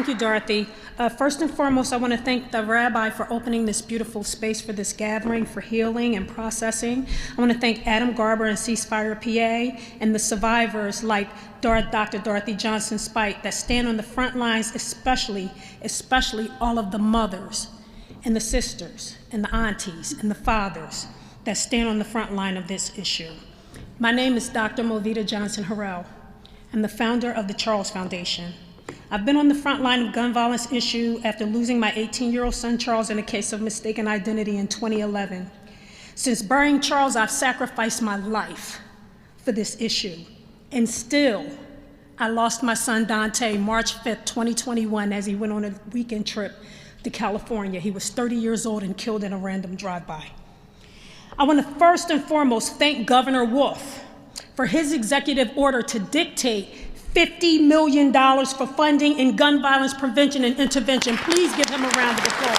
Thank you, Dorothy. First and foremost, I want to thank the Rabbi for opening this beautiful space for this gathering, for healing and processing. I want to thank Adam Garber and Ceasefire PA and the survivors like Dr. Dorothy Johnson Spite that stand on the front lines, especially all of the mothers and the sisters and the aunties and the fathers that stand on the front line of this issue. My name is Dr. Movita Johnson Harrell. I'm the founder of the Charles Foundation. I've been on the front line of gun violence issue after losing my 18-year-old son Charles in a case of mistaken identity in 2011. Since burying Charles, I've sacrificed my life for this issue. And still, I lost my son Dante March 5th, 2021, as he went on a weekend trip to California. He was 30 years old and killed in a random drive-by. I want to first and foremost thank Governor Wolf for his executive order to dictate $50 million for funding in gun violence prevention and intervention. Please give him a round of applause.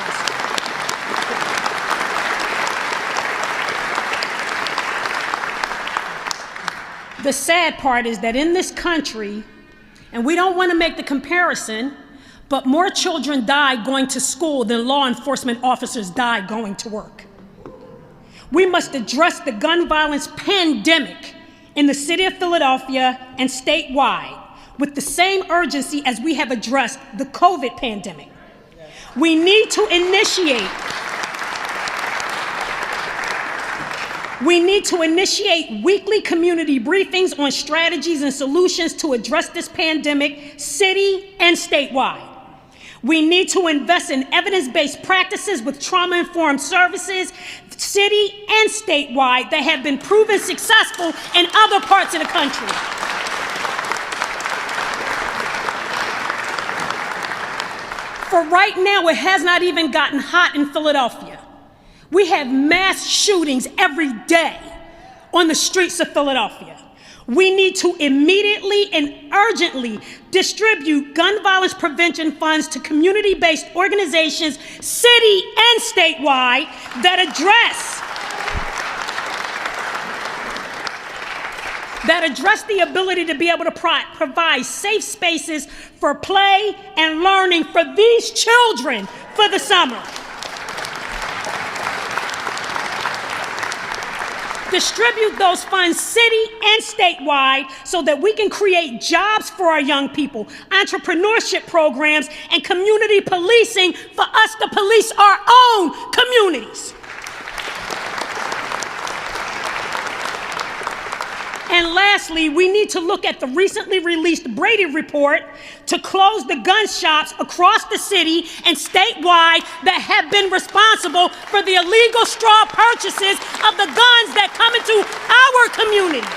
The sad part is that in this country, and we don't want to make the comparison, but more children die going to school than law enforcement officers die going to work. We must address the gun violence pandemic in the city of Philadelphia and statewide with the same urgency as we have addressed the COVID pandemic. We need to initiate weekly community briefings on strategies and solutions to address this pandemic, city and statewide. We need to invest in evidence-based practices with trauma-informed services, city and statewide, that have been proven successful in other parts of the country. For right now, it has not even gotten hot in Philadelphia. We have mass shootings every day on the streets of Philadelphia. We need to immediately and urgently distribute gun violence prevention funds to community-based organizations, city and statewide, that address the ability to be able to provide safe spaces for play and learning for these children for the summer. Distribute those funds city and statewide so that we can create jobs for our young people, entrepreneurship programs, and community policing for us to police our own communities. And lastly, we need to look at the recently released Brady report to close the gun shops across the city and statewide that have been responsible for the illegal straw purchases of the guns that come into our communities.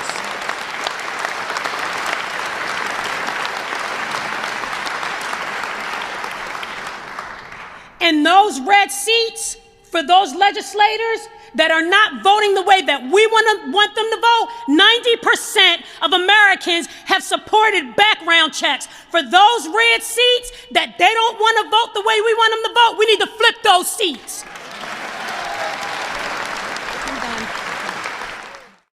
And those red seats for those legislators that are not voting the way that we want them to vote, 90% of Americans have supported background checks. For those red seats that they don't want to vote the way we want them to vote, we need to flip those seats.